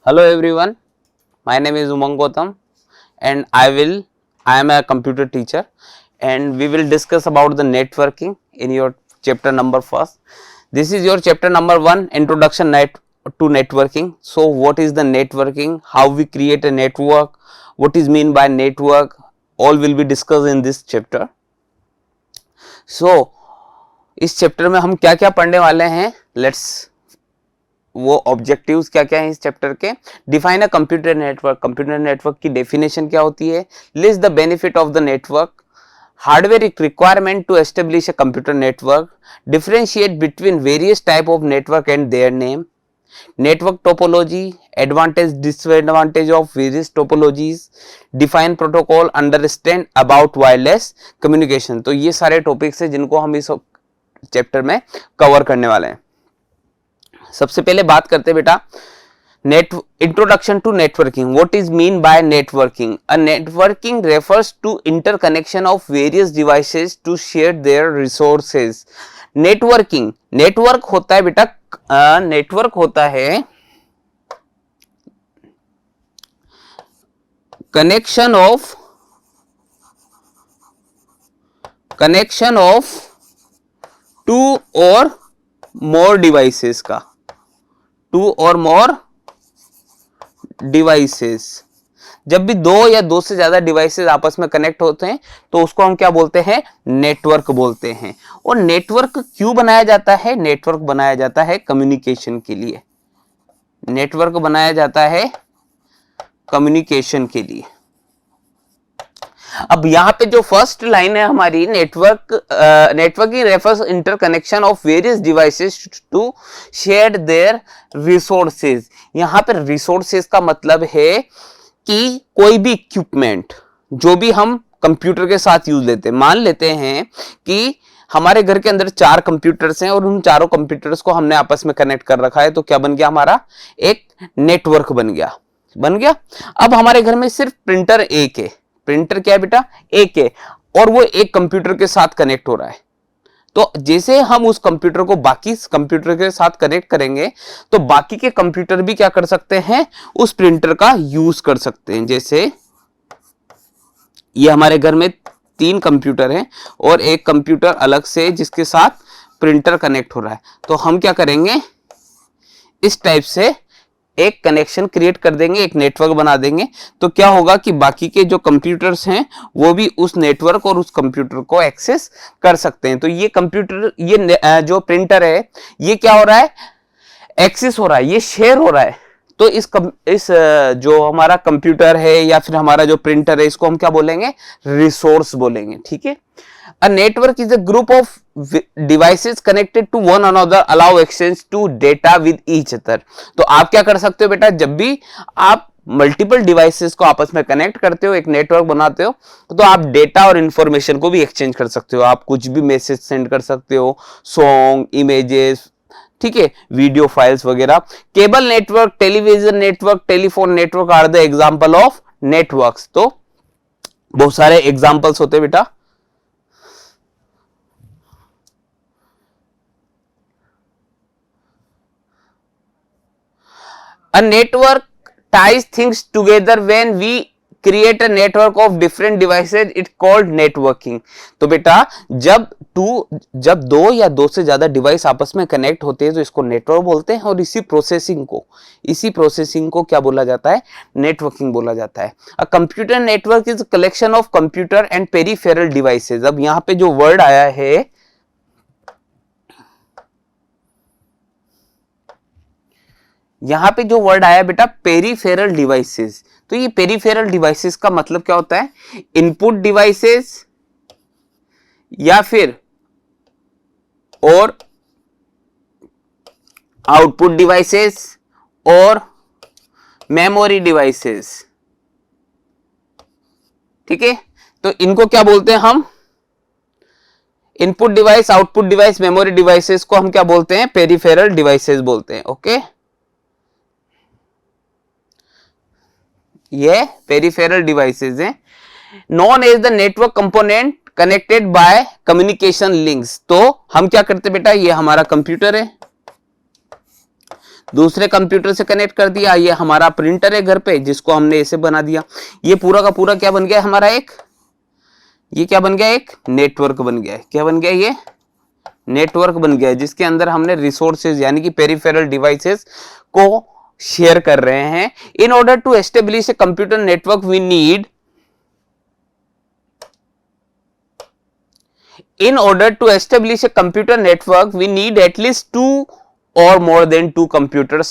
Hello everyone, my name is Umang Gautam and I am a computer teacher and we will discuss about the networking in your chapter number first. This is your chapter number 1, introduction to networking. So what is the networking, how we create a network, what is mean by network, all will be discussed in this chapter. So इस chapter में हम क्या क्या पढ़ने वाले हैं, let's वो objectives क्या क्या है इस चैप्टर के। Define a computer network, computer network की डेफिनेशन क्या होती है, list the benefit of the network, hardware requirement to establish a computer network, differentiate between various type of network and their name, network topology, advantage disadvantage of various topologies, define protocol, understand about wireless communication. तो ये सारे topics है जिनको हम इस chapter में cover करने वाले हैं। सबसे पहले बात करते हैं बेटा introduction to networking. What is mean by networking? A networking refers to interconnection of various devices to share their resources. Networking, network होता है बेटा, नेटवर्क होता है कनेक्शन ऑफ टू और मोर डिवाइसेस का, टू और मोर डिवाइसेस। जब भी दो या दो से ज्यादा डिवाइसेस आपस में कनेक्ट होते हैं तो उसको हम क्या बोलते हैं, नेटवर्क बोलते हैं। और नेटवर्क क्यों बनाया जाता है? नेटवर्क बनाया जाता है कम्युनिकेशन के लिए, नेटवर्क बनाया जाता है कम्युनिकेशन के लिए। अब यहां पे जो फर्स्ट लाइन है हमारी, networking refers interconnection of various devices to share their resources. यहां पे रिसोर्सेज का मतलब है कि कोई भी इक्विपमेंट जो भी हम कंप्यूटर के साथ यूज लेते हैं, मान लेते हैं कि हमारे घर के अंदर 4 कंप्यूटर्स हैं और उन चारों कंप्यूटर्स को हमने आपस में कनेक्ट कर रखा है, तो क्या बन गया, हमारा एक नेटवर्क बन गया। अब हमारे घर में सिर्फ प्रिंटर एक है, प्रिंटर क्या है बेटा, एक है, और वो एक कंप्यूटर के साथ कनेक्ट हो रहा है। तो जैसे हम उस कंप्यूटर को बाकी कंप्यूटर के साथ कनेक्ट करेंगे तो बाकी के कंप्यूटर भी क्या कर सकते हैं, उस प्रिंटर का यूज कर सकते हैं। जैसे ये हमारे घर में 3 कंप्यूटर हैं और एक कंप्यूटर अलग से जिसके साथ प्रिंटर कनेक्ट हो रहा है, तो हम क्या करेंगे, इस टाइप से एक कनेक्शन क्रिएट कर देंगे, एक नेटवर्क बना देंगे। तो क्या होगा कि बाकी के जो कंप्यूटर्स हैं वो भी उस नेटवर्क और उस कंप्यूटर को एक्सेस कर सकते हैं। तो ये कंप्यूटर, ये जो प्रिंटर है, ये क्या हो रहा है, एक्सेस हो रहा है, ये शेयर हो रहा है। तो इस जो हमारा कंप्यूटर है या फिर हमारा जो प्रिंटर है, इसको हम क्या बोलेंगे, रिसोर्स बोलेंगे। ठीक है। A network is a group of devices connected to one another, allow exchange to data with each other। तो आप क्या कर सकते हो बेटा, जब भी आप मल्टीपल डिवाइसेस को आपस में कनेक्ट करते हो, एक नेटवर्क बनाते हो, तो आप डेटा और इंफॉर्मेशन को भी एक्सचेंज कर सकते हो। आप कुछ भी मैसेज सेंड कर सकते हो, सॉन्ग, इमेजेस, ठीक है, वीडियो फाइल्स वगैरह। Cable network, television network, telephone network are the example of networks. तो बहुत सारे एग्जाम्पल्स होते हैं बेटा। A network ties things together when we create a network of different devices, it's called networking। तो बेटा जब दो या दो से ज्यादा डिवाइस आपस में कनेक्ट होते हैं तो इसको नेटवर्क बोलते हैं, और इसी प्रोसेसिंग को क्या बोला जाता है, नेटवर्किंग बोला जाता है। अ computer network is collection of computer and peripheral devices. अब यहाँ पे जो वर्ड आया है, यहां पे जो वर्ड आया बेटा, पेरिफेरल डिवाइसेस। तो ये पेरिफेरल डिवाइसेस का मतलब क्या होता है, इनपुट डिवाइसेस या फिर और आउटपुट डिवाइसेस और मेमोरी डिवाइसेस। ठीक है, तो इनको क्या बोलते हैं हम, input device, output device, memory devices को हम क्या बोलते हैं, पेरिफेरल डिवाइसेस बोलते हैं। ओके, ये पेरिफेरल डिवाइसेस हैं। Known as the network component connected by communication links. तो हम क्या करते बेटा, ये हमारा कंप्यूटर है, दूसरे कंप्यूटर से कनेक्ट कर दिया। ये हमारा प्रिंटर है घर पे जिसको हमने ऐसे बना दिया। ये पूरा का पूरा क्या बन गया हमारा एक, ये क्या बन गया, एक नेटवर्क बन गया है। क्या बन गया, ये नेटवर्क बन गया है जिसके अंदर हमने रिसोर्सेज यानी कि पेरिफेरल डिवाइसेस को शेयर कर रहे हैं। In order to establish a computer network we need, in order to establish a computer network we need at least 2 or more than 2 computers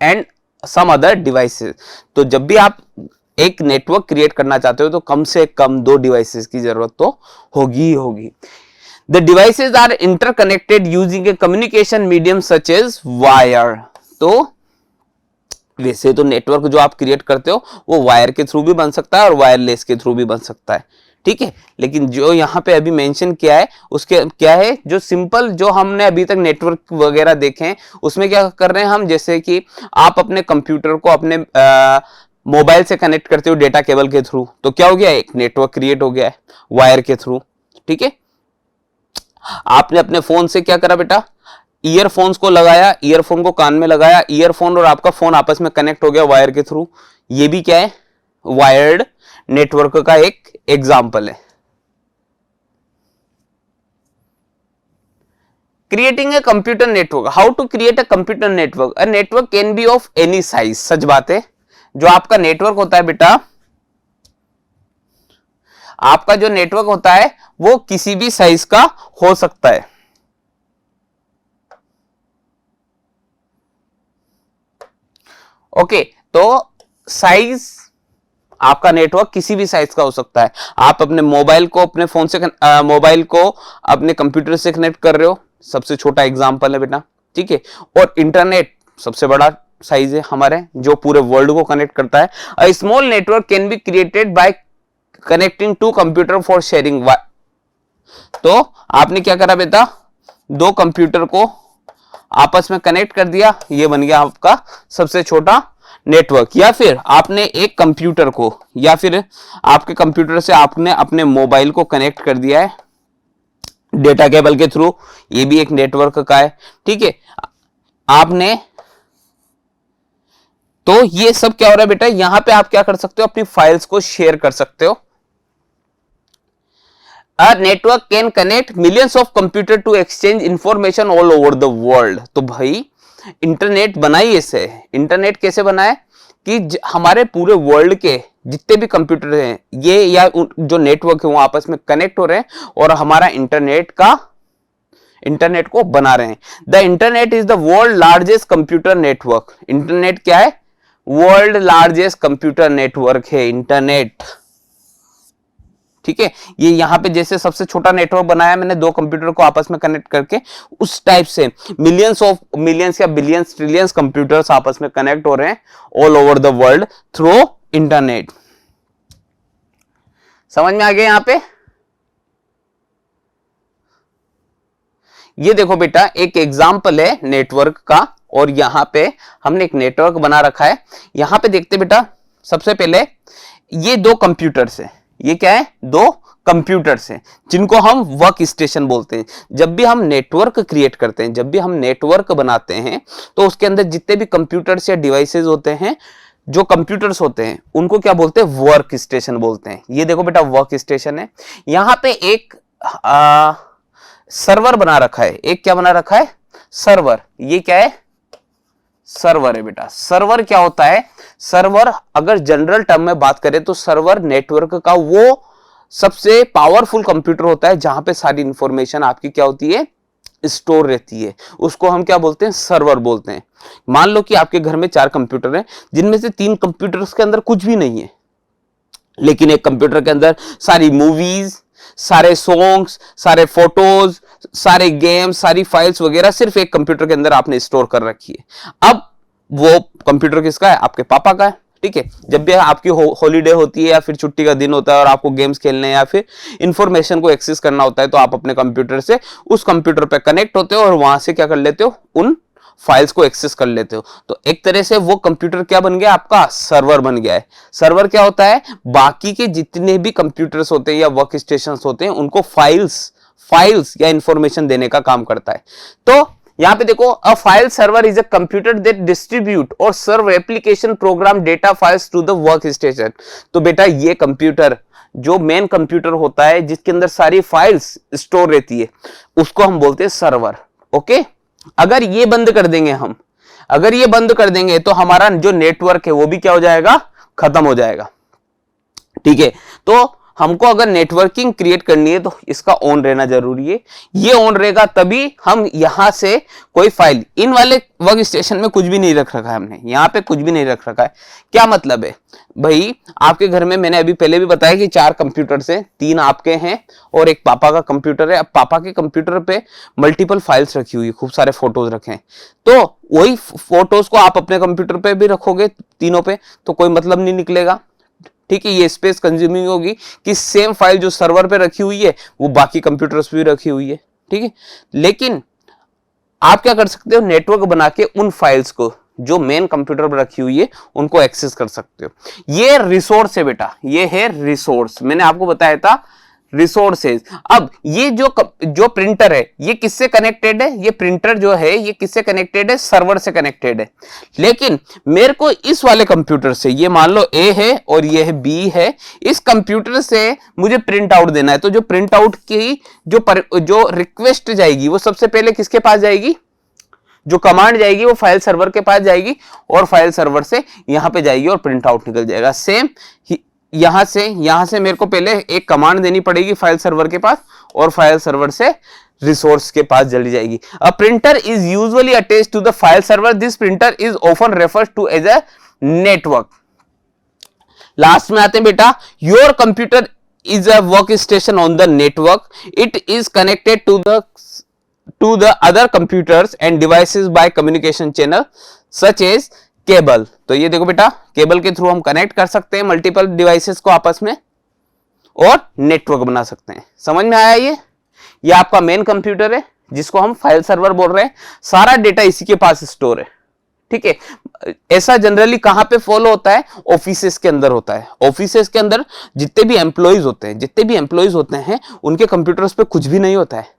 and some other devices। तो जब भी आप एक network create करना चाहते हो तो कम से कम 2 डिवाइसेस की जरूरत तो होगी ही होगी। The devices are interconnected using a communication medium such as wire। तो वैसे तो नेटवर्क जो आप क्रिएट करते हो वो वायर के थ्रू भी बन सकता है और वायरलेस के थ्रू भी बन सकता है, ठीक है। लेकिन जो यहाँ पे अभी मेंशन किया है उसके क्या है, जो सिंपल जो हमने अभी तक नेटवर्क वगैरह देखे हैं उसमें क्या कर रहे हैं हम, जैसे कि आप अपने कंप्यूटर को अपने मोबाइल से कनेक्ट करते हो डेटा केबल के थ्रू, तो क्या हो गया, एक नेटवर्क क्रिएट हो गया है वायर के थ्रू, ठीक है। आपने अपने फोन से क्या करा बेटा, ईयरफोन्स को लगाया, ईयरफोन को कान में लगाया, ईयरफोन और आपका फोन आपस में कनेक्ट हो गया वायर के थ्रू। ये भी क्या है, वायर्ड नेटवर्क का एक एग्जाम्पल है। Creating a computer network, how to create a computer network. A network can be of any size. सच बात है, जो आपका नेटवर्क होता है बेटा, आपका जो नेटवर्क होता है वो किसी भी साइज का हो सकता है। ओके, तो साइज, आपका नेटवर्क किसी भी साइज का हो सकता है। आप अपने मोबाइल को अपने फोन से मोबाइल को अपने कंप्यूटर से कनेक्ट कर रहे हो, सबसे छोटा एग्जांपल है बेटा, ठीक है। और इंटरनेट सबसे बड़ा साइज है हमारे, जो पूरे वर्ल्ड को कनेक्ट करता है। A small network can be created by connecting 2 computer for sharing. तो आपने क्या करा बेटा, 2 कंप्यूटर को आपस में कनेक्ट कर दिया, ये बन गया आपका सबसे छोटा नेटवर्क। या फिर आपने एक कंप्यूटर को, या फिर आपके कंप्यूटर से आपने अपने मोबाइल को कनेक्ट कर दिया है डेटा केबल के थ्रू, ये भी एक नेटवर्क का है, ठीक है। आपने, तो ये सब क्या हो रहा है बेटा, यहां पे आप क्या कर सकते हो, अपनी फाइल्स को शेयर कर सकते हो। A network can connect millions of computer to exchange information all over the world। तो भाई इंटरनेट बनाई ऐसे, इंटरनेट कैसे बना है कि हमारे पूरे वर्ल्ड के जितने भी कंप्यूटर हैं ये या जो नेटवर्क है वो आपस में कनेक्ट हो रहे हैं और हमारा इंटरनेट को बना रहे हैं। The internet is the world largest computer network. Internet क्या है, वर्ल्ड लार्जेस्ट कंप्यूटर नेटवर्क है इंटरनेट, ठीक है। ये यहां पे जैसे सबसे छोटा नेटवर्क बनाया मैंने 2 कंप्यूटर को आपस में कनेक्ट करके, उस टाइप से मिलियंस या बिलियंस ट्रिलियंस कंप्यूटर्स आपस में कनेक्ट हो रहे हैं all over the world through internet. समझ में आ गया यहां पे। ये देखो बेटा एक एग्जांपल है नेटवर्क का, और यहां पे हमने एक नेटवर्क बना रखा है। यहां पे देखते बेटा, सबसे पहले ये 2 कंप्यूटर्स है, ये क्या है, 2 कंप्यूटर्स हैं जिनको हम वर्क स्टेशन बोलते हैं। जब भी हम नेटवर्क क्रिएट करते हैं, जब भी हम नेटवर्क बनाते हैं, तो उसके अंदर जितने भी कंप्यूटर्स या डिवाइसेस होते हैं, जो कंप्यूटर्स होते हैं उनको क्या बोलते हैं, वर्क स्टेशन बोलते हैं। ये देखो बेटा वर्क स्टेशन है, यहां पे एक सर्वर बना रखा है। एक क्या बना रखा है, सर्वर। ये क्या है, सर्वर है बेटा। सर्वर क्या होता है, सर्वर अगर जनरल टर्म में बात करें तो सर्वर नेटवर्क का वो सबसे पावरफुल कंप्यूटर होता है जहां पे सारी इंफॉर्मेशन आपकी क्या होती है, स्टोर रहती है। उसको हम क्या बोलते हैं, सर्वर बोलते हैं। मान लो कि आपके घर में 4 कंप्यूटर हैं, जिनमें से 3 कंप्यूटर्स के अंदर कुछ भी नहीं है, लेकिन एक कंप्यूटर के अंदर सारी मूवीज, सारे सॉन्ग्स, सारे फोटोज, सारे गेम्स, सारी फाइल्स वगैरह सिर्फ एक कंप्यूटर के अंदर आपने स्टोर कर रखी है। अब वो कंप्यूटर किसका है, आपके पापा का है, ठीक है। जब भी आपकी हॉलीडे होती है या फिर छुट्टी का दिन होता है और आपको गेम्स खेलने या फिर इंफॉर्मेशन को एक्सेस करना होता है, तो आप अपने कंप्यूटर से उस कंप्यूटर पे कनेक्ट होते हो और वहां से क्या कर लेते हो, उन फाइल्स को एक्सेस कर लेते हो। तो एक तरह से वो कंप्यूटर क्या बन गया, आपका सर्वर बन गया है। सर्वर क्या होता है, बाकी के जितने भी कंप्यूटर्स होते हैं या वर्क स्टेशन होते हैं उनको फाइल्स या इंफॉर्मेशन देने का काम करता है। तो यहां पे देखो, a file server is a computer that distribute और serve application program data files to the work station. तो बेटा ये कंप्यूटर जो मेन कंप्यूटर होता है जिसके अंदर सारी फाइल्स स्टोर रहती है उसको हम बोलते हैं सर्वर। ओके, अगर ये बंद कर देंगे हम, अगर ये बंद कर देंगे तो हमारा जो नेटवर्क है वो भी क्या हो जाएगा, खत्म हो जाएगा। ठीक है, तो हमको अगर नेटवर्किंग क्रिएट करनी है तो इसका ऑन रहना जरूरी है। ये ऑन रहेगा तभी हम यहां से कोई फाइल, इन वाले वर्क स्टेशन में कुछ भी नहीं रख रखा है हमने, यहां पे कुछ भी नहीं रख रखा है। क्या मतलब है भाई, आपके घर में मैंने अभी पहले भी बताया कि 4 कंप्यूटर है, 3 आपके हैं और एक पापा का कंप्यूटर है। अब पापा के कंप्यूटर पे मल्टीपल फाइल्स रखी हुई है, खूब सारे फोटोज रखे हैं, तो वही फोटोज को आप अपने कंप्यूटर पे भी रखोगे तीनों पे तो कोई मतलब नहीं निकलेगा। ठीक है, ये स्पेस कंज्यूमिंग होगी कि सेम फाइल जो सर्वर पे रखी हुई है वो बाकी कंप्यूटर्स पे भी रखी हुई है। ठीक है, लेकिन आप क्या कर सकते हो, नेटवर्क बना के उन फाइल्स को जो मेन कंप्यूटर पर रखी हुई है उनको एक्सेस कर सकते हो। ये रिसोर्स है बेटा, ये है रिसोर्स, मैंने आपको बताया था रिसोर्सेज। अब ये जो प्रिंटर है ये किससे कनेक्टेड है, ये प्रिंटर जो है ये किससे कनेक्टेड है, सर्वर से कनेक्टेड है। लेकिन मेरे को इस वाले कंप्यूटर से, ये मान लो ए है और ये है बी है, इस कंप्यूटर से मुझे प्रिंट आउट देना है। तो जो प्रिंट आउट की जो रिक्वेस्ट जाएगी वो सबसे पहले किसके पास जाएगी, जो कमांड जाएगी वो फाइल सर्वर के पास जाएगी और फाइल सर्वर से यहां पे जाएगी और प्रिंट आउट निकल जाएगा। सेम यहां से मेरे को पहले एक कमांड देनी पड़ेगी फाइल सर्वर के पास और फाइल सर्वर से रिसोर्स के पास चली जाएगी। A printer is usually attached to the file server, this printer is often referred to as a network. Last में आते हैं बेटा, your computer is a work station on the network, it is connected to the other computers and devices by communication channel such as cable. तो ये देखो बेटा, cable के through हम कनेक्ट कर सकते हैं मल्टीपल डिवाइसेस को आपस में और नेटवर्क बना सकते हैं। समझ में आया? ये आपका मेन कंप्यूटर है जिसको हम फाइल सर्वर बोल रहे हैं, सारा डेटा इसी के पास स्टोर है। ठीक है, ऐसा जनरली कहां पे फॉलो होता है, ऑफिसेस के अंदर होता है। ऑफिसेस के अंदर जितने भी एम्प्लॉइज होते हैं उनके कंप्यूटर्स पे कुछ भी नहीं होता है,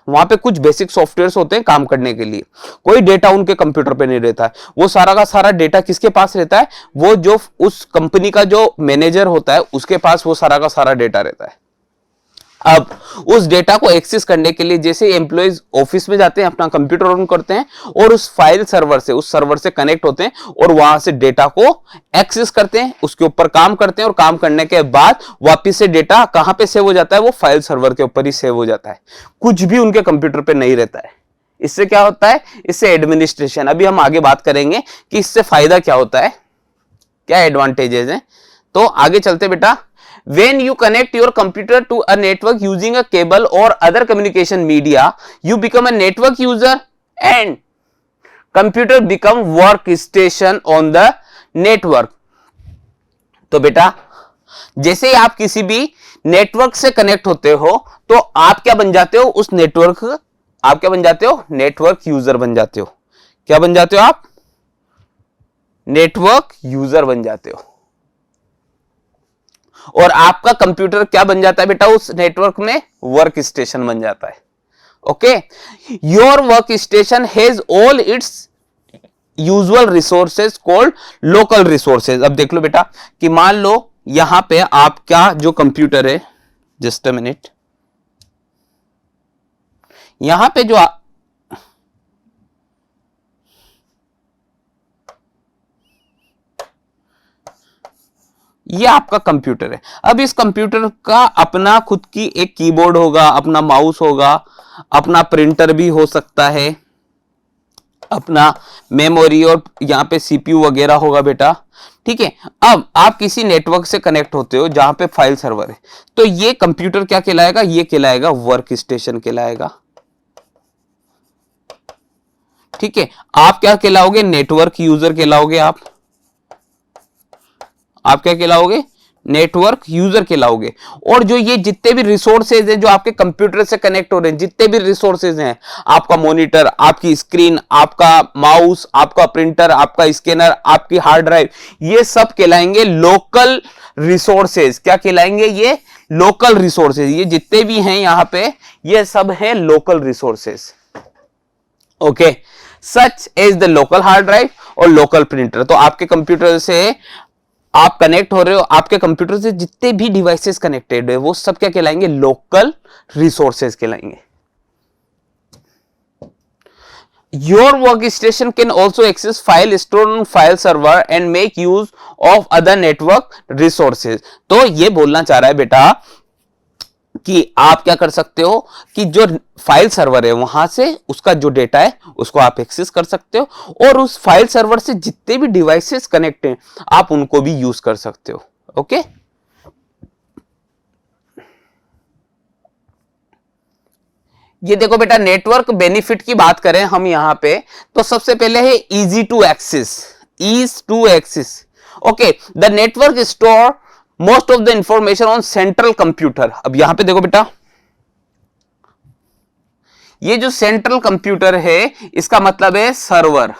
वहां पे कुछ बेसिक सॉफ्टवेयर्स होते हैं काम करने के लिए, कोई डेटा उनके कंप्यूटर पे नहीं रहता है। वो सारा का सारा डेटा किसके पास रहता है, वो जो उस कंपनी का जो मैनेजर होता है उसके पास वो सारा का सारा डेटा रहता है। अब उस डेटा को एक्सेस करने के लिए जैसे एम्प्लॉइज ऑफिस में जाते हैं, अपना कंप्यूटर ऑन करते हैं और उस फाइल सर्वर से, उस सर्वर से कनेक्ट होते हैं और वहां से डेटा को एक्सेस करते हैं, उसके ऊपर काम करते हैं और काम करने के बाद वापस से डेटा कहां पे सेव हो जाता है, वो फाइल सर्वर के ऊपर ही सेव हो जाता है, कुछ भी उनके कंप्यूटर पे नहीं रहता है। इससे क्या होता है, इससे एडमिनिस्ट्रेशन, अभी हम आगे बात करेंगे कि इससे फायदा क्या होता है, क्या एडवांटेजेस हैं। तो आगे चलते बेटा, when you connect your computer to a network using a cable or other communication media, you become a network user and computer become workstation on the network। तो बेटा जैसे ही आप किसी भी नेटवर्क से कनेक्ट होते हो तो आप क्या बन जाते हो, उस नेटवर्क, आप क्या बन जाते हो, नेटवर्क यूजर बन जाते हो। क्या बन जाते हो आप, नेटवर्क यूजर बन जाते हो। और आपका कंप्यूटर क्या बन जाता है बेटा, उस नेटवर्क में वर्क स्टेशन बन जाता है। Okay, your work station has all it's usual resources called local resources. अब देख लो बेटा कि मान लो यहां पे आपका जो कंप्यूटर है, जस्ट अ मिनट, यहां पे जो ये आपका कंप्यूटर है। अब इस कंप्यूटर का अपना खुद की एक कीबोर्ड होगा, अपना माउस होगा, अपना प्रिंटर भी हो सकता है, अपना मेमोरी और यहां पे सीपीयू वगैरह होगा बेटा। ठीक है, अब आप किसी नेटवर्क से कनेक्ट होते हो जहां पे फाइल सर्वर है, तो ये कंप्यूटर क्या कहलाएगा, ये कहलाएगा वर्क स्टेशन कहलाएगा। ठीक है, आप क्या कहलाओगे, नेटवर्क यूजर कहलाओगे। आप क्या कहलाओगे, नेटवर्क यूजर कहलाओगे। और जो ये जितने भी रिसोर्सेज हैं जो आपके कंप्यूटर से कनेक्ट हो रहे हैं, जितने भी रिसोर्सेज हैं, आपका मॉनिटर, आपकी स्क्रीन, आपका माउस, आपका प्रिंटर, आपका स्कैनर, आपकी हार्ड ड्राइव, ये सब कहलाएंगे लोकल रिसोर्सेज। क्या कहलाएंगे, ये लोकल रिसोर्सेज। ये जितने भी हैं यहां पे, ये सब हैं local resources. Okay, such as the local hard drive और लोकल प्रिंटर। तो आपके कंप्यूटर से आप कनेक्ट हो रहे हो, आपके कंप्यूटर से जितने भी डिवाइसेस कनेक्टेड है वो सब क्या कहलाएंगे, लोकल रिसोर्सेज कहलाएंगे। Your workstation can also access file stored on file server and make use of other network resources। तो ये बोलना चाह रहा है बेटा कि आप क्या कर सकते हो कि जो फाइल सर्वर है वहां से उसका जो डेटा है उसको आप एक्सेस कर सकते हो, और उस फाइल सर्वर से जितने भी डिवाइसेस कनेक्ट हैं आप उनको भी यूज कर सकते हो। ओके, ये देखो बेटा, नेटवर्क बेनिफिट की बात करें हम यहां पे, तो सबसे पहले है easy to access, ease to access. Okay, the network store most of the information on central computer. अब यहां पे देखो बेटा, ये जो सेंट्रल कंप्यूटर है इसका मतलब है सर्वर,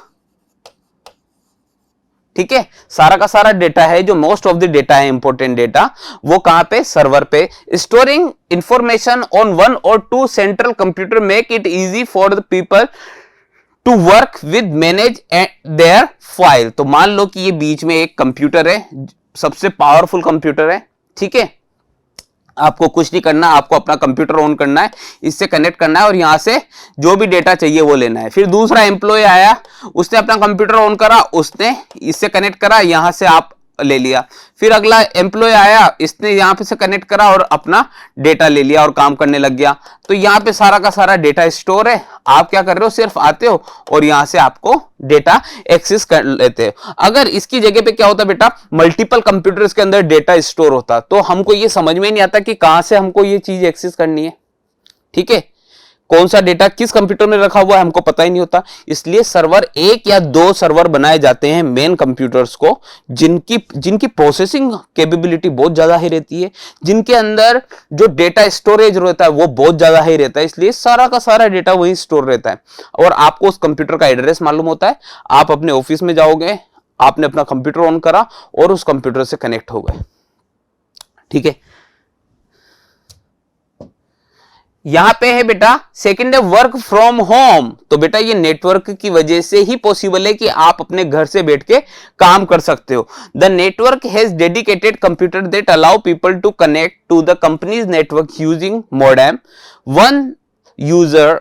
ठीक है। सारा का सारा डेटा है, जो मोस्ट ऑफ द डेटा है, इंपॉर्टेंट डेटा, वो कहां पे, सर्वर पे। Storing information on one or two central computer make it easy for the people to work with manage their file. तो मान लो कि ये बीच में एक कंप्यूटर है, सबसे पावरफुल कंप्यूटर है, ठीक है। आपको कुछ नहीं करना, आपको अपना कंप्यूटर ऑन करना है, इससे कनेक्ट करना है और यहां से जो भी डेटा चाहिए वो लेना है। फिर दूसरा एम्प्लॉय आया, उसने अपना कंप्यूटर ऑन करा, उसने इससे कनेक्ट करा, यहां से आप ले लिया। फिर अगला एम्प्लॉय आया, इसने यहां पे से कनेक्ट करा और अपना डेटा ले लिया और काम करने लग गया। तो यहां पे सारा का सारा डेटा स्टोर है, आप क्या कर रहे हो, सिर्फ आते हो और यहां से आपको डेटा एक्सेस कर लेते हो। अगर इसकी जगह पे क्या होता बेटा, मल्टीपल कंप्यूटर्स के अंदर डेटा स्टोर होता, तो हमको ये समझ में नहीं आता कि कहां से हमको ये चीज एक्सेस करनी है, ठीक है। कौन सा डेटा किस कंप्यूटर में रखा हुआ है हमको पता ही नहीं होता। इसलिए सर्वर, एक या दो सर्वर बनाए जाते हैं मेन कंप्यूटर्स को, जिनकी प्रोसेसिंग कैपेबिलिटी बहुत ज्यादा ही रहती है, जिनके अंदर जो डेटा स्टोरेज रहता है वो बहुत ज्यादा ही रहता है। इसलिए सारा का सारा डेटा वही स्टोर रहता है और आपको उस कंप्यूटर का एड्रेस मालूम होता है। आप अपने ऑफिस में जाओगे, आपने अपना कंप्यूटर ऑन करा और उस कंप्यूटर से कनेक्ट हो गए, ठीक है। यहां पे है बेटा सेकंड है वर्क फ्रॉम होम। तो बेटा ये नेटवर्क की वजह से ही पॉसिबल है कि आप अपने घर से बैठ के काम कर सकते हो। The network has dedicated computer that allow people to connect to the company's network using modem.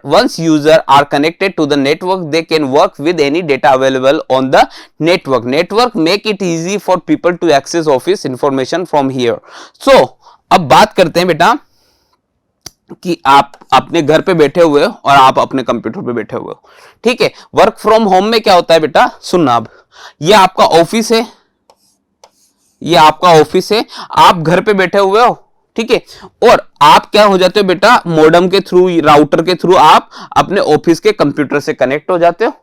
Once user are connected to the network, they can work with any data available on the network. Network make it easy for people to access office information from here. So अब बात करते हैं बेटा कि आप अपने घर पे बैठे हुए हो और आप अपने कंप्यूटर पे बैठे हुए हो, ठीक है। वर्क फ्रॉम होम में क्या होता है बेटा, सुनना। अब ये आपका ऑफिस है, ये आपका ऑफिस है, आप घर पे बैठे हुए हो, ठीक है। और आप क्या हो जाते हो बेटा, मॉडेम के थ्रू, राउटर के थ्रू आप अपने ऑफिस के कंप्यूटर से कनेक्ट हो जाते हो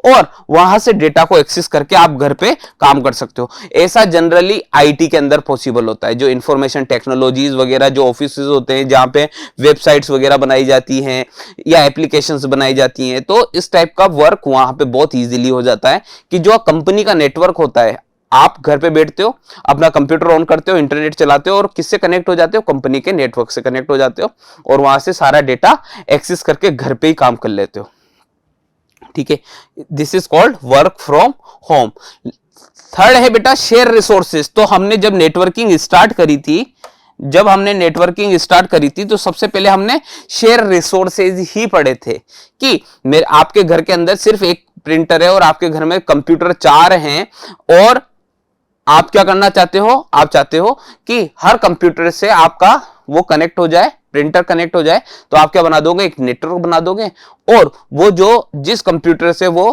और वहां से डेटा को एक्सेस करके आप घर पे काम कर सकते हो। ऐसा जनरली आईटी के अंदर पॉसिबल होता है। जो इंफॉर्मेशन टेक्नोलॉजीज वगैरह, जो ऑफिसेज होते हैं जहां पे वेबसाइट्स वगैरह बनाई जाती हैं या एप्लीकेशंस बनाई जाती हैं, तो इस टाइप का वर्क वहां पे बहुत इजीली हो जाता है कि जो कंपनी का नेटवर्क होता है, आप घर पे बैठते हो, अपना कंप्यूटर ऑन करते हो, इंटरनेट चलाते हो और किससे कनेक्ट हो जाते हो, कंपनी के नेटवर्क से कनेक्ट हो जाते हो और वहां से सारा डेटा एक्सेस करके घर पे ही काम कर लेते हो, ठीक है। This is called work from home. Third है बेटा शेयर रिसोर्सेज। तो हमने जब नेटवर्किंग स्टार्ट करी थी, तो सबसे पहले हमने शेयर रिसोर्सेज ही पढ़े थे कि मेरे आपके घर के अंदर सिर्फ एक प्रिंटर है और आपके घर में कंप्यूटर 4 हैं और आप क्या करना चाहते हो, आप चाहते हो कि हर कंप्यूटर से आपका वो कनेक्ट हो जाए, प्रिंटर कनेक्ट हो जाए। तो आप क्या बना दोगे, एक नेटवर्क बना दोगे और वो जो जिस कंप्यूटर से वो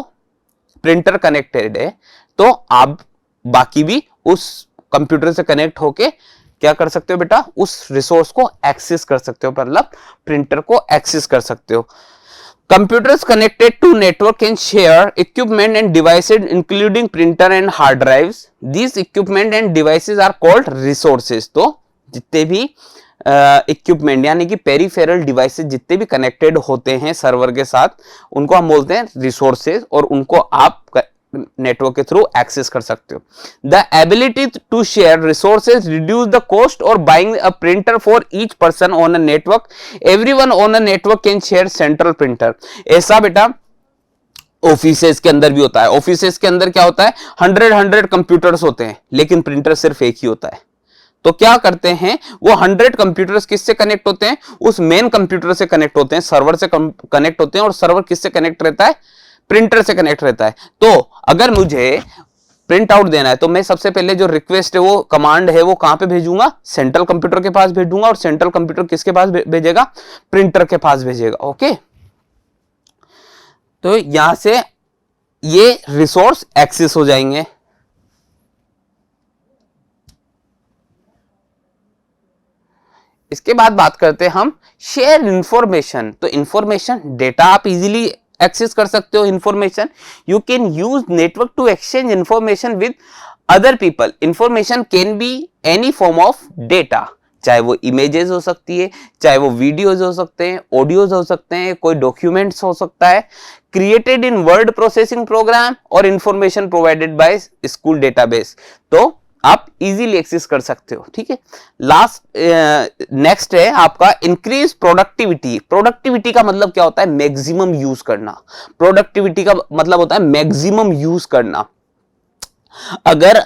प्रिंटर कनेक्टेड है, तो आप बाकी भी उस कंप्यूटर से कनेक्ट होके क्या कर सकते हो बेटा, उस रिसोर्स को एक्सेस कर सकते हो, मतलब प्रिंटर को एक्सेस कर सकते हो। Computers connected to network can share equipment and devices including printer and hard drives. These equipment and devices are called resources. तो जितने भी इक्विपमेंट यानी कि पेरिफेरल डिवाइसेस जितने भी कनेक्टेड होते हैं सर्वर के साथ, उनको हम बोलते हैं रिसोर्सेज और उनको आप नेटवर्क के थ्रू एक्सेस कर सकते हो। The ability to share resources reduce the cost और buying a printer for each person on a network. Everyone on a network can share central printer. ऐसा बेटा ऑफिसेस के अंदर भी होता है। ऑफिसेस के अंदर क्या होता है, 100 कंप्यूटर्स होते हैं, लेकिन प्रिंटर सिर्फ एक ही होता है। तो क्या करते हैं, वो 100 कंप्यूटर्स किससे कनेक्ट होते हैं, उस मेन कंप्यूटर से कनेक्ट होते हैं, सर्वर से कनेक्ट होते हैं। और सर्वर किससे कनेक्ट रहता है, प्रिंटर से कनेक्ट रहता है। तो अगर मुझे प्रिंट आउट देना है तो मैं सबसे पहले जो रिक्वेस्ट है, वो कमांड है, वो कहां पे भेजूंगा, सेंट्रल कंप्यूटर के पास भेजूंगा। और सेंट्रल कंप्यूटर किसके पास भेजेगा, प्रिंटर के पास भेजेगा। ओके, तो यहां से ये रिसोर्स एक्सेस हो जाएंगे। इसके बाद बात करते हैं हम शेयर इंफॉर्मेशन। तो इंफॉर्मेशन डेटा आप इजीली एक्सेस कर सकते हो। Information, you can use network to exchange information with other people. Information can be any form of data, चाहे वो इमेजेस हो सकती है, चाहे वो वीडियोज हो सकते हैं, ऑडियोज हो सकते हैं, कोई डॉक्यूमेंट्स हो सकता है, created in word processing program और information provided by school database. तो आप इजीली एक्सेस कर सकते हो। ठीक है, लास्ट नेक्स्ट है आपका इंक्रीज प्रोडक्टिविटी। प्रोडक्टिविटी का मतलब क्या होता है, मैक्सिमम यूज करना। प्रोडक्टिविटी का मतलब होता है मैक्सिमम यूज करना। अगर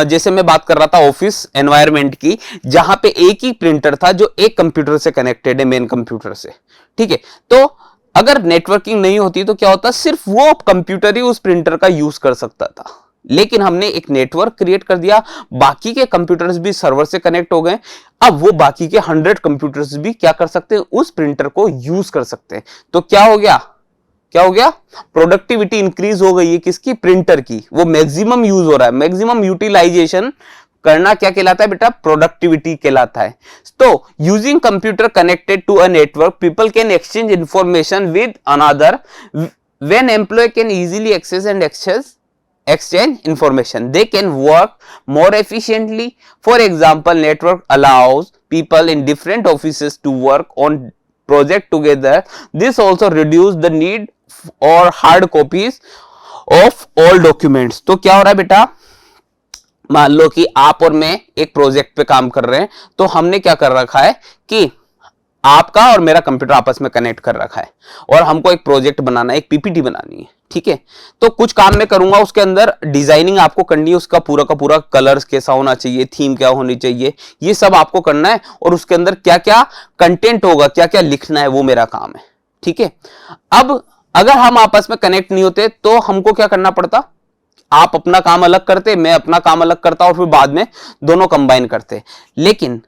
जैसे मैं बात कर रहा था ऑफिस एनवायरनमेंट की, जहां पे एक ही प्रिंटर था जो एक कंप्यूटर से कनेक्टेड है, मेन कंप्यूटर से। ठीक है, तो अगर नेटवर्किंग नहीं होती तो क्या होता, सिर्फ वो कंप्यूटर ही उस प्रिंटर का यूज कर सकता था। लेकिन हमने एक नेटवर्क क्रिएट कर दिया, बाकी के कंप्यूटर्स भी सर्वर से कनेक्ट हो गए। अब वो बाकी के 100 कंप्यूटर्स भी क्या कर सकते हैं, उस प्रिंटर को यूज कर सकते हैं। तो क्या हो गया, क्या हो गया, प्रोडक्टिविटी इंक्रीज हो गई है किसकी, प्रिंटर की। वो मैक्सिमम यूज हो रहा है, मैक्सिमम यूटिलाइजेशन करना क्या कहलाता है बेटा, प्रोडक्टिविटी कहलाता है। तो using computer connected to a network, people can exchange information with another. When employ can easily access and exchange information, they can work more efficiently. For example, network allows people in different offices to work on project together. This also reduce the need or hard copies of all documents. तो क्या हो रहा है बेटा, मान लो कि आप और मैं एक प्रोजेक्ट पे काम कर रहे हैं, तो हमने क्या कर रखा है कि आपका और मेरा कंप्यूटर आपस में कनेक्ट कर रखा है और हमको एक प्रोजेक्ट बनाना है, एक पीपीटी बनानी है। ठीक है, तो कुछ काम मैं करूंगा, उसके अंदर डिजाइनिंग आपको करनी है, उसका पूरा का पूरा कलर्स कैसा होना चाहिए, थीम क्या होनी चाहिए, ये सब आपको करना है। और उसके अंदर क्या क्या कंटेंट होगा, क्या क्या लिखना है, वो मेरा काम है। ठीक है, अब अगर हम आपस में कनेक्ट नहीं होते तो हमको क्या करना पड़ता, आप अपना काम अलग करते, मैं अपना काम अलग करता, और फिर बाद में दोनों कंबाइन करते। लेकिन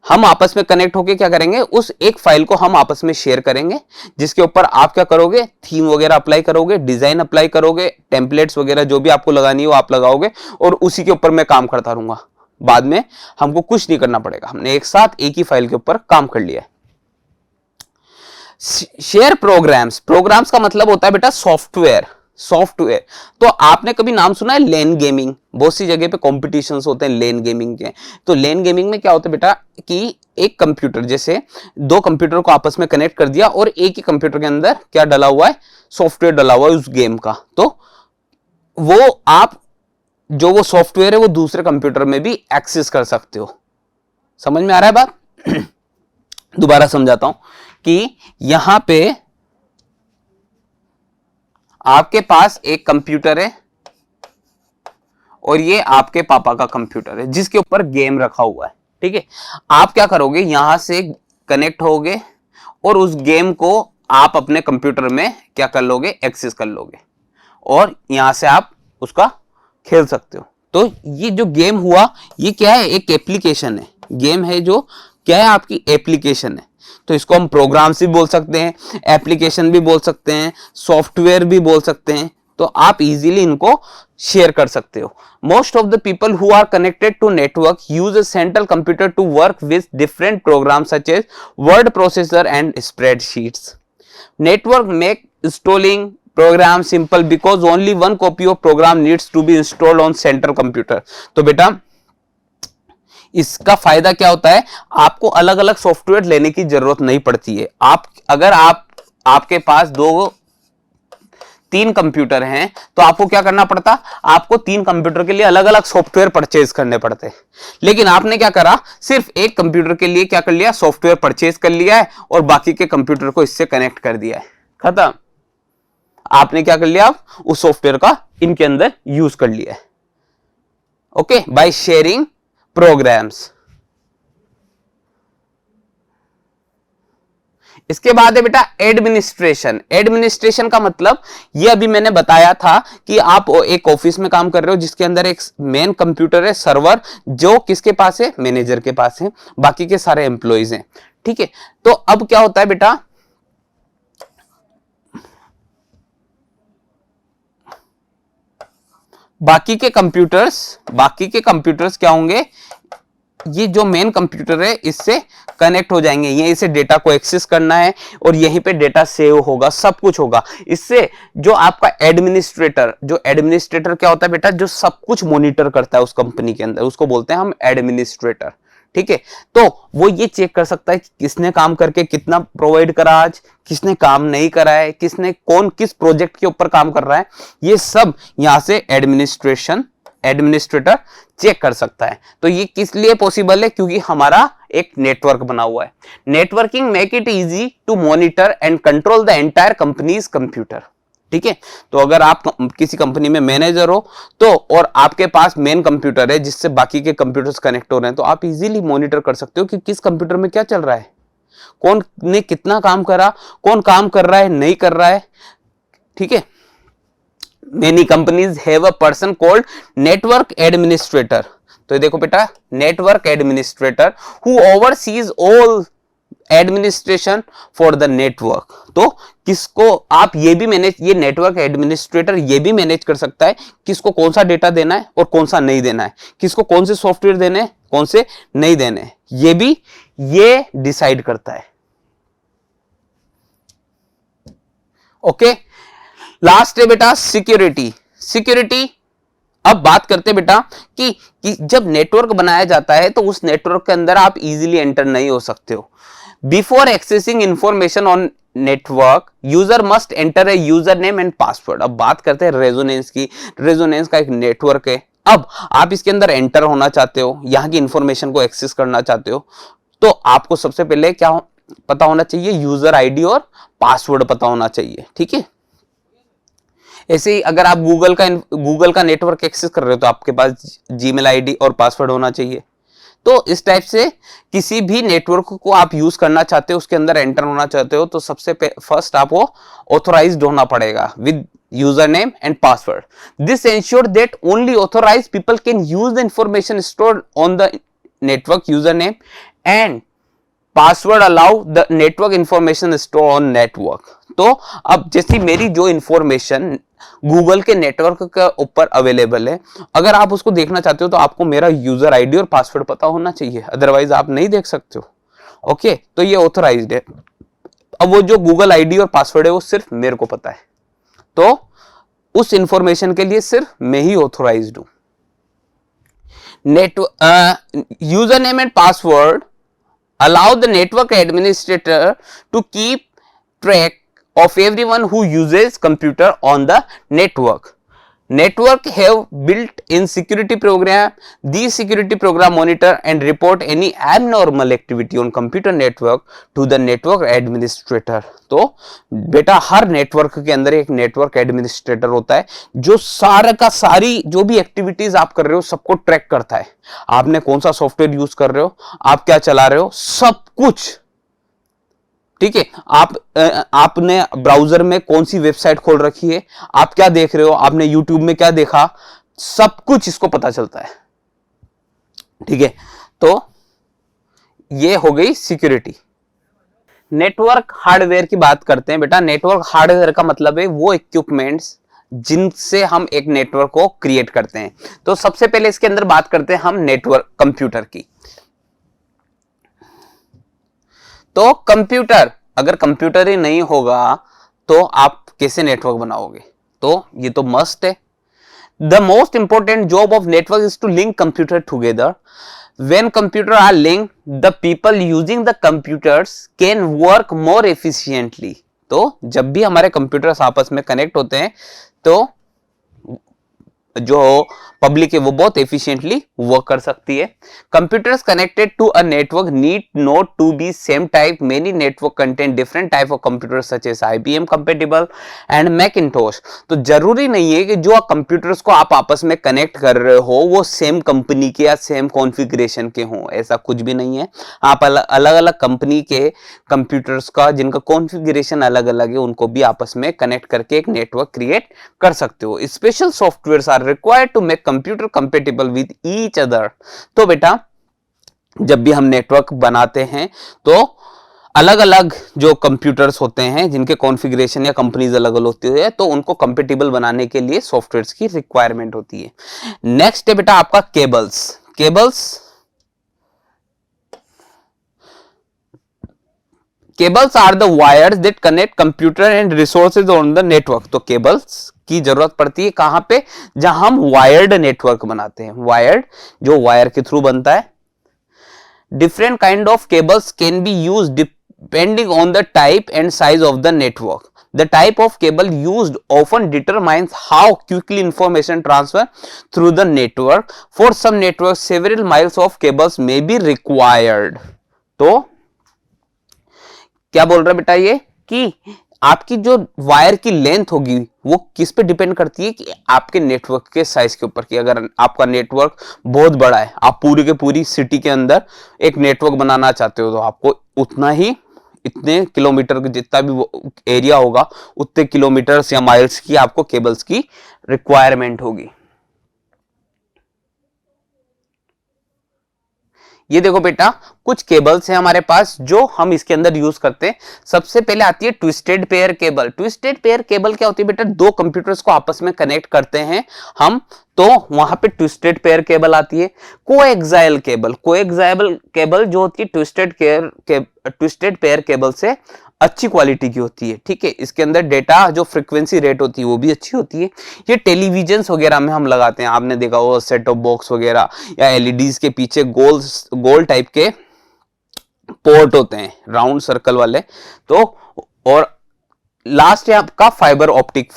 हम आपस में कनेक्ट होके क्या करेंगे, उस एक फाइल को हम आपस में शेयर करेंगे, जिसके ऊपर आप क्या करोगे, थीम वगैरह अप्लाई करोगे, डिजाइन अप्लाई करोगे, टेम्पलेट्स वगैरह जो भी आपको लगानी है वो आप लगाओगे, और उसी के ऊपर मैं काम करता रहूंगा। बाद में हमको कुछ नहीं करना पड़ेगा, हमने एक साथ एक ही फाइल के ऊपर काम कर लिया है। शेयर प्रोग्राम्स, प्रोग्राम्स का मतलब होता है बेटा सॉफ्टवेयर। सॉफ्टवेयर, तो आपने कभी नाम सुना है लेन गेमिंग, बहुत सी जगह पे कॉम्पिटिशन्स होते हैं लेन गेमिंग के। तो लेन गेमिंग में क्या होता है बेटा कि एक कंप्यूटर, जैसे दो कंप्यूटर को आपस में कनेक्ट कर दिया और एक ही कंप्यूटर के अंदर क्या डला हुआ है, सॉफ्टवेयर डला हुआ है उस गेम का। तो वो आप जो वो सॉफ्टवेयर है वो दूसरे कंप्यूटर में भी एक्सेस कर सकते हो। समझ में आ रहा है बात? दोबारा समझाता हूं कि यहां पे आपके पास एक कंप्यूटर है और ये आपके पापा का कंप्यूटर है जिसके ऊपर गेम रखा हुआ है। ठीक है, आप क्या करोगे, यहां से कनेक्ट होगे और उस गेम को आप अपने कंप्यूटर में क्या कर लोगे, एक्सेस कर लोगे, और यहां से आप उसका खेल सकते हो। तो ये जो गेम हुआ ये क्या है, एक एप्लीकेशन है। गेम है जो क्या है, आपकी एप्लीकेशन है। तो इसको हम प्रोग्राम्स भी बोल सकते हैं, एप्लीकेशन भी बोल सकते हैं, सॉफ्टवेयर भी बोल सकते हैं। तो आप इजीली इनको शेयर कर सकते हो। Most of the people who are connected to network use a central computer to work with different programs such as word processor and spreadsheets. Network make installing program simple because only one copy of program needs to be installed on central computer। तो बेटा इसका फायदा क्या होता है, आपको अलग अलग सॉफ्टवेयर लेने की जरूरत नहीं पड़ती है। अगर आपके पास तीन कंप्यूटर हैं तो आपको क्या करना पड़ता, आपको तीन कंप्यूटर के लिए अलग अलग सॉफ्टवेयर परचेज करने पड़ते। लेकिन आपने क्या करा, सिर्फ एक कंप्यूटर के लिए क्या कर लिया, सॉफ्टवेयर परचेज कर लिया है और बाकी के कंप्यूटर को इससे कनेक्ट कर दिया है, खत्म। आपने क्या कर लिया, उस सॉफ्टवेयर का इनके अंदर यूज कर लिया है। Okay, by sharing programs. इसके बाद है बेटा एडमिनिस्ट्रेशन। एडमिनिस्ट्रेशन का मतलब ये अभी मैंने बताया था कि आप एक ऑफिस में काम कर रहे हो जिसके अंदर एक मेन कंप्यूटर है, सर्वर, जो किसके पास है, मैनेजर के पास है, बाकी के सारे एम्प्लॉइज हैं। ठीक है, तो अब क्या होता है बेटा, बाकी के कंप्यूटर्स क्या होंगे, ये जो मेन कंप्यूटर है इससे कनेक्ट हो जाएंगे, यहीं से डेटा को एक्सेस करना है और यहीं पे डेटा सेव होगा, सब कुछ होगा। इससे जो आपका एडमिनिस्ट्रेटर क्या होता है बेटा, जो सब कुछ मॉनिटर करता है उस कंपनी के अंदर, उसको बोलते हैं हम एडमिनिस्ट्रेटर। ठीक है, तो वो ये चेक कर सकता है कि किसने काम करके कितना प्रोवाइड करा, आज किसने काम नहीं करा है, किसने कौन किस प्रोजेक्ट के ऊपर काम कर रहा है, ये सब यहां से एडमिनिस्ट्रेटर चेक कर सकता है। तो ये किस लिए पॉसिबल है, क्योंकि हमारा एक नेटवर्क बना हुआ है। Networking make it easy to monitor and control the entire company's computer. ठीक है, तो अगर आप किसी कंपनी में मैनेजर हो तो, और आपके पास मेन कंप्यूटर है जिससे बाकी के कंप्यूटर्स कनेक्ट हो रहे हैं, तो आप इजीली मॉनिटर कर सकते हो कि किस कंप्यूटर में क्या चल रहा है, कौन ने कितना काम करा, कौन काम कर रहा है नहीं कर रहा है। ठीक है, many companies have a person called network administrator। तो ये देखो बेटा, network administrator who oversees all administration for the network. तो किसको आप ये भी मैनेज, ये नेटवर्क एडमिनिस्ट्रेटर ये भी मैनेज कर सकता है किसको कौन सा डेटा देना है और कौन सा नहीं देना है, किसको कौन से सॉफ्टवेयर देने हैं, कौन से नहीं देने हैं, ये भी ये डिसाइड करता है। ओके, लास्ट है बेटा सिक्योरिटी। सिक्योरिटी, अब बात करते हैं बेटा कि जब नेटवर्क बनाया जाता है तो उस नेटवर्क के अंदर आप इजीली एंटर नहीं हो सकते हो। Before accessing information on network user must enter a user name and password. अब बात करते हैं रेजोनेंस की। रेजोनेंस का एक नेटवर्क है, अब आप इसके अंदर एंटर होना चाहते हो, यहां की इंफॉर्मेशन को एक्सेस करना चाहते हो, तो आपको सबसे पहले क्या पता होना चाहिए, यूजर आईडी और पासवर्ड पता होना चाहिए। ठीक है, ऐसे ही अगर आप गूगल का नेटवर्क एक्सेस कर रहे हो तो आपके पास जीमेल आईडी और पासवर्ड होना चाहिए। तो इस टाइप से किसी भी नेटवर्क को आप यूज करना चाहते हो, उसके अंदर एंटर होना चाहते हो, तो सबसे फर्स्ट आपको ऑथोराइज्ड होना पड़ेगा with user name and password. This ensure that only authorized people can use the information stored on the network user name and password allow the network information store on network. तो अब जैसी मेरी जो information Google के network के ऊपर available है, अगर आप उसको देखना चाहते हो तो आपको मेरा यूजर आईडी और पासवर्ड पता होना चाहिए, अदरवाइज आप नहीं देख सकते हो। ओके, तो ये ऑथोराइज्ड है। अब वो जो गूगल आईडी और पासवर्ड है वो सिर्फ मेरे को पता है, तो उस इंफॉर्मेशन के लिए सिर्फ मैं ही ऑथोराइज्ड हूं। User name and password allow the network administrator to keep track of everyone who uses computer on the network. Network have built-in security program. These security program monitor and report any abnormal activity on computer network to the network administrator. तो बेटा हर network के अंदर एक network administrator होता है जो सारा का सारी जो भी एक्टिविटीज आप कर रहे हो सबको ट्रैक करता है। आपने कौन सा सॉफ्टवेयर यूज कर रहे हो, आप क्या चला रहे हो, सब कुछ। ठीक है, आपने ब्राउजर में कौन सी वेबसाइट खोल रखी है, आप क्या देख रहे हो, आपने यूट्यूब में क्या देखा, सब कुछ इसको पता चलता है। ठीक है, तो ये हो गई सिक्योरिटी। नेटवर्क हार्डवेयर की बात करते हैं बेटा। नेटवर्क हार्डवेयर का मतलब है वो इक्विपमेंट्स जिनसे हम एक नेटवर्क को क्रिएट करते हैं। तो सबसे पहले इसके अंदर बात करते हैं हम नेटवर्क कंप्यूटर की। तो कंप्यूटर, अगर कंप्यूटर ही नहीं होगा तो आप कैसे नेटवर्क बनाओगे, तो ये तो मस्ट है। The most important job of network is to link computer together. When computer are linked, the people using the computers can work more efficiently. तो जब भी हमारे कंप्यूटर्स आपस में कनेक्ट होते हैं तो जो पब्लिक है वो बहुत एफिशिएंटली वर्क कर सकती है। Computers connected to a network need not to be same type, many network contain different type of computer such as IBM compatible and Macintosh. तो जरूरी नहीं है कि जो कंप्यूटर्स को आप आपस में कनेक्ट कर रहे हो वो सेम कंपनी के या सेम कॉन्फ़िगरेशन के हों, ऐसा कुछ भी नहीं है। आप अलग अलग कंपनी के कंप्यूटर्स का जिनका कॉन्फ़िगरेशन अलग अलग है उनको भी आपस में कनेक्ट करके एक नेटवर्क क्रिएट कर सकते हो। Special softwares are required to make computer compatible with each other. तो बेटा जब भी हम नेटवर्क बनाते हैं तो अलग अलग जो कंप्यूटर्स होते हैं जिनके कॉन्फ़िगरेशन या कंपनीज अलग अलग होती है तो उनको कंपेटिबल बनाने के लिए सॉफ्टवेयर्स की रिक्वायरमेंट होती है। नेक्स्ट है बेटा आपका cables. Cables are the wires that connect computer and resources on the network. तो केबल्स की जरूरत पड़ती है कहां पे, जहां हम वायर्ड नेटवर्क बनाते हैं। वायर्ड जो वायर के थ्रू बनता है। Different kind of cables can be used depending on the type and size of the network. The type of cable used often determines how quickly information transfer through the network. For some networks, several miles of cables may be required. तो क्या बोल रहा है बेटा ये कि आपकी जो वायर की लेंथ होगी वो किस पे डिपेंड करती है कि आपके नेटवर्क के साइज के ऊपर। कि अगर आपका नेटवर्क बहुत बड़ा है, आप पूरी के पूरी सिटी के अंदर एक नेटवर्क बनाना चाहते हो तो आपको उतना ही इतने किलोमीटर का जितना भी एरिया होगा उतने किलोमीटर्स या माइल्स की आपको केबल्स की रिक्वायरमेंट होगी। ये देखो बेटा कुछ केबल्स हैं हमारे पास जो हम इसके अंदर यूज करते हैं। सबसे पहले आती है twisted pair cable. Twisted pair cable क्या होती है बेटा, दो कंप्यूटर्स को आपस में कनेक्ट करते हैं हम, तो वहां पे ट्विस्टेड पेयर केबल आती है। कोएक्सियल केबल जो होती है ट्विस्टेड पेयर केबल से अच्छी क्वालिटी की होती है। ठीक है, इसके अंदर डेटा जो फ्रीक्वेंसी रेट होती है वो भी अच्छी होती है। ये टेलीविजन वगैरह में हम लगाते हैं, आपने देखा वो सेट ऑफ बॉक्स वगैरह या एलईडीज के पीछे गोल टाइप के पोर्ट होते हैं, राउंड सर्कल वाले। तो और लास्ट है आपका फाइबर ऑप्टिक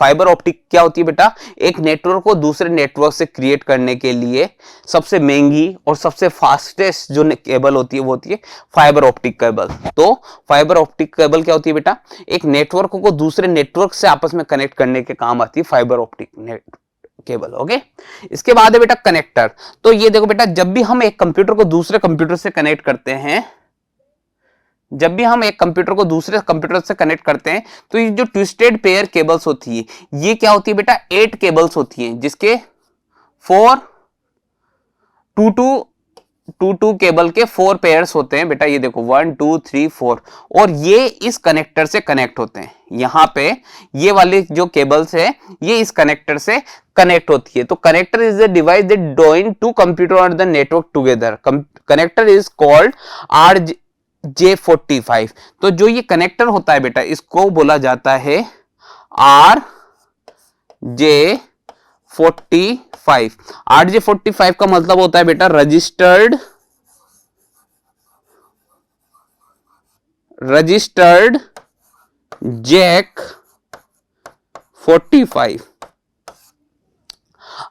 क्या होती है बेटा, एक नेटवर्क को दूसरे नेटवर्क से क्रिएट करने के लिए सबसे महंगी और सबसे फास्टेस्ट जो केबल होती है वो होती है फाइबर ऑप्टिक केबल। तो फाइबर ऑप्टिक केबल क्या होती है बेटा, एक नेटवर्क को दूसरे नेटवर्क से आपस में कनेक्ट करने के काम आती है फाइबर ऑप्टिक केबल। ओके, इसके बाद है बेटा कनेक्टर। तो ये देखो बेटा जब भी हम एक कंप्यूटर को दूसरे कंप्यूटर से कनेक्ट करते हैं तो ये जो ट्विस्टेड पेयर केबल्स होती है ये क्या होती है बेटा, 8 केबल्स होती हैं जिसके 2 केबल के 4 पेयर्स होते हैं बेटा। ये देखो 1 2 3 4 और ये इस कनेक्टर से कनेक्ट होते हैं। यहां पे ये वाली जो केबल्स है ये इस कनेक्टर से कनेक्ट होती है। तो connector is the device that join to computer और the network together. Connector is called RJ45। तो जो ये कनेक्टर होता है बेटा इसको बोला जाता है RJ45। RJ45 का मतलब होता है बेटा रजिस्टर्ड जैक 45।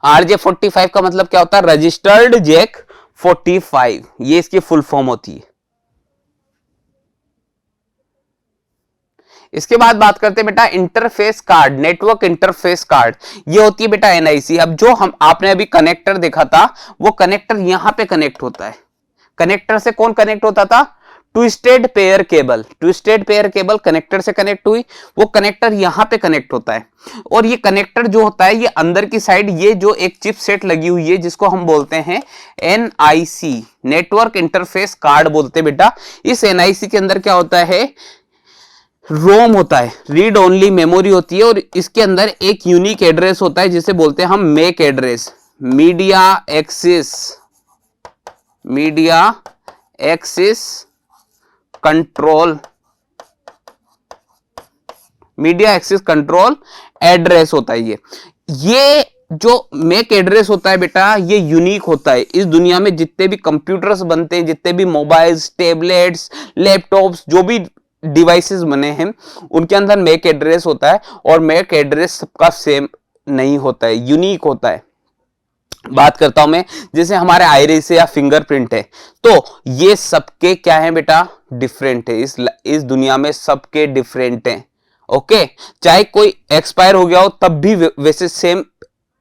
RJ45 का मतलब क्या होता है, रजिस्टर्ड जैक 45, ये इसकी फुल फॉर्म होती है। इसके बाद बात करते हैं बेटा interface card, network interface card. ये होती है बेटा NIC। अब जो आपने अभी कनेक्टर देखा था वो कनेक्टर यहां पे कनेक्ट होता है। कनेक्टर से कौन कनेक्ट होता था, ट्विस्टेड पेयर केबल कनेक्टर से कनेक्ट हुई, वो कनेक्टर यहां पे कनेक्ट होता है। और ये कनेक्टर जो होता है ये अंदर की साइड ये जो एक चिप सेट लगी हुई है जिसको हम बोलते हैं NIC, नेटवर्क इंटरफेस कार्ड बोलते हैं बेटा। इस NIC के अंदर क्या होता है, रोम होता है, रीड ओनली मेमोरी होती है। और इसके अंदर एक यूनिक एड्रेस होता है जिसे बोलते हैं हम MAC address, media access control address होता है। ये जो मैक एड्रेस होता है बेटा ये यूनिक होता है। इस दुनिया में जितने भी कंप्यूटर्स बनते हैं, जितने भी मोबाइल्स, टैबलेट्स, लैपटॉप्स, जो भी डिवाइसेस बने हैं उनके अंदर मैक एड्रेस होता है। और मैक एड्रेस सबका सेम नहीं होता है, यूनिक होता है। बात करता हूं मैं, जैसे हमारे आइरिस है या फिंगरप्रिंट है, तो ये सबके क्या है बेटा, डिफरेंट है। इस दुनिया में सबके डिफरेंट हैं। ओके, चाहे कोई एक्सपायर हो गया हो तब भी वैसे सेम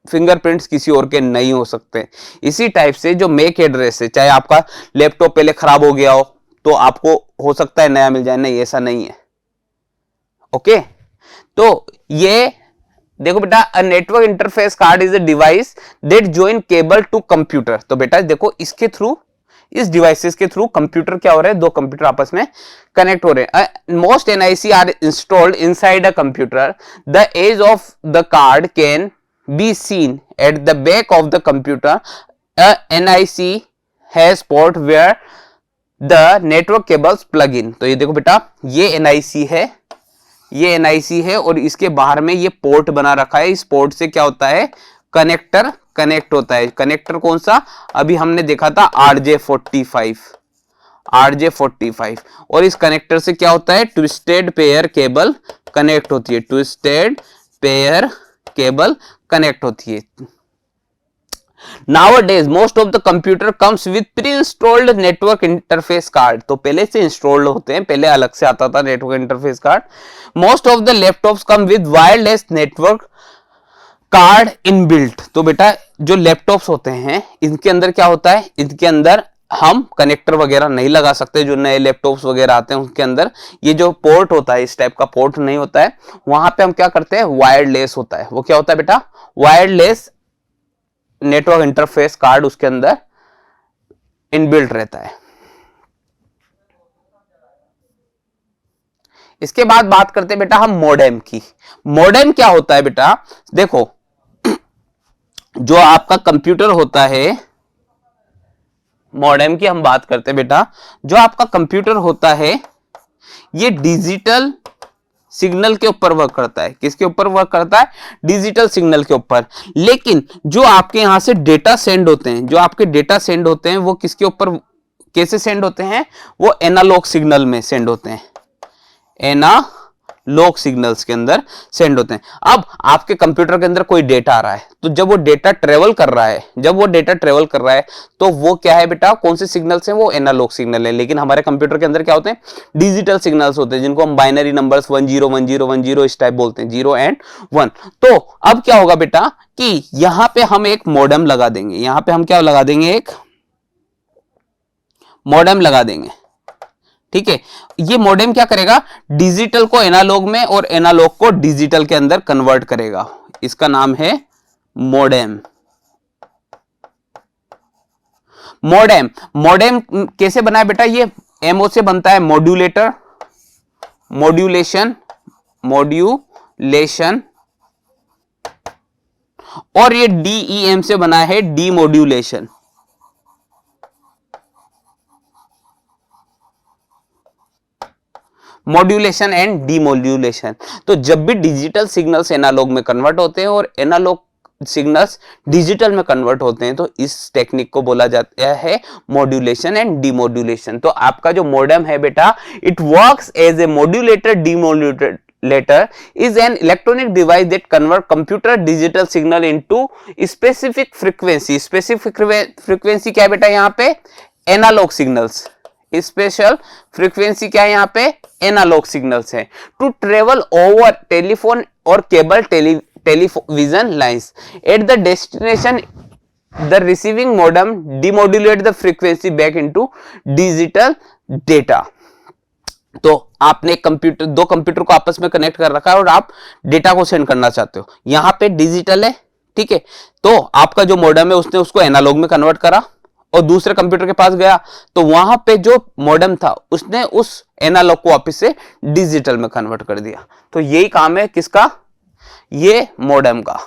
फिंगरप्रिंट्स किसी और के नहीं हो सकते। इसी टाइप से जो मेक एड्रेस है, चाहे आपका लैपटॉप पहले खराब हो गया हो तो आपको हो सकता है नया मिल जाए, नहीं ऐसा नहीं है। ओके, तो ये देखो बेटा, a network interface card is a device that join cable to computer. तो बेटा देखो, इसके थ्रू, इस डिवाइसेस के थ्रू कंप्यूटर क्या हो रहा है, दो कंप्यूटर आपस में कनेक्ट हो रहे हैं। Most NIC are installed inside a computer. The edge of the card can be seen at the back of the computer. NIC has port where the network cables plug in. तो ये देखो बेटा, ये NIC है, ये NIC है और इसके बाहर में ये पोर्ट बना रखा है। इस पोर्ट से क्या होता है, कनेक्टर कनेक्ट होता है। कनेक्टर कौन सा, अभी हमने देखा था RJ45, RJ45। और इस कनेक्टर से क्या होता है, ट्विस्टेड पेयर केबल कनेक्ट होती है, ट्विस्टेड पेयर केबल कनेक्ट होती है। Nowadays, most of the computer comes with pre-installed network interface card। तो पहले से इंस्टॉल्ड होते हैं, पहले अलग से आता था network interface card. Most of the laptops come with wireless network card inbuilt. तो बेटा जो लैपटॉप्स होते हैं इनके अंदर क्या होता है, इनके अंदर हम कनेक्टर वगैरह नहीं लगा सकते। जो नए लैपटॉप्स वगैरह आते हैं उसके अंदर ये जो पोर्ट होता है, इस टाइप का पोर्ट नहीं होता है। वहां पे हम क्या करते हैं, वायरलेस होता है। वो क्या होता है बेटा, वायरलेस नेटवर्क इंटरफेस कार्ड उसके अंदर इनबिल्ट रहता है। इसके बाद बात करते हैं बेटा हम मॉडेम की। मॉडेम क्या होता है बेटा, देखो जो आपका कंप्यूटर होता है, मॉडेम की हम बात करते हैं बेटा, जो आपका कंप्यूटर होता है ये डिजिटल सिग्नल के ऊपर वर्क करता है। किसके ऊपर वर्क करता है, डिजिटल सिग्नल के ऊपर। लेकिन जो आपके यहां से डेटा सेंड होते हैं, जो आपके डेटा सेंड होते हैं वो किसके ऊपर, कैसे सेंड होते हैं, वो एनालॉग सिग्नल में सेंड होते हैं, एनालॉग सिग्नल्स के अंदर सेंड होते हैं। अब आपके कंप्यूटर के अंदर कोई डेटा आ रहा है, तो जब वो डेटा ट्रेवल कर रहा है, जब वो डेटा ट्रेवल कर रहा है तो वो क्या है बेटा, कौन से सिग्नल्स हैं, वो एनालॉग सिग्नल है। लेकिन हमारे कंप्यूटर के अंदर क्या होते हैं, डिजिटल सिग्नल्स होते हैं, जिनको हम बाइनरी नंबर्स 101010 इस टाइप बोलते हैं, 0 and 1। तो अब क्या होगा बेटा कि यहां पे हम एक मॉडेम लगा देंगे, यहां पे हम क्या लगा देंगे, एक मॉडेम लगा देंगे। ठीक है, ये मॉडेम क्या करेगा, डिजिटल को एनालॉग में और एनालॉग को डिजिटल के अंदर कन्वर्ट करेगा। इसका नाम है मॉडेम। मॉडेम, मॉडेम कैसे बना है बेटा, ये एमओ से बनता है, मॉड्यूलेटर, मॉड्यूलेशन, मॉड्यूलेशन, और ये डीईएम से बना है, डीमॉड्यूलेशन। Modulation and demodulation. तो जब भी डिजिटल सिग्नल्स एनालॉग में कन्वर्ट होते हैं और एनालॉग सिग्नल्स डिजिटल में कन्वर्ट होते हैं तो इस टेक्निक को बोला जाता है मॉड्यूलेशन एंड डीमॉड्यूलेशन। तो आपका जो मॉडेम है बेटा, it works as a modulator, demodulator is an electronic device that convert computer digital signal into specific frequency। specific frequency क्या है बेटा, यहाँ पे एनालॉग सिग्नल्स, स्पेशल फ्रीक्वेंसी क्या है यहाँ पे, एनालॉग सिग्नल्स है, टू ट्रेवल ओवर टेलीफोन और cable television lines at the destination. The receiving modem demodulate the frequency back into digital data. तो आपने कंप्यूटर, दो कंप्यूटर को आपस में कनेक्ट कर रखा है और आप डेटा को सेंड करना चाहते हो, यहां पे डिजिटल है, ठीक है। तो आपका जो मॉडेम है उसने उसको एनालॉग में कन्वर्ट करा और दूसरे कंप्यूटर के पास गया तो वहां पे जो मॉडेम था उसने उस एनालॉग को वापस से डिजिटल में कन्वर्ट कर दिया। तो यही काम है किसका, ये मॉडेम का।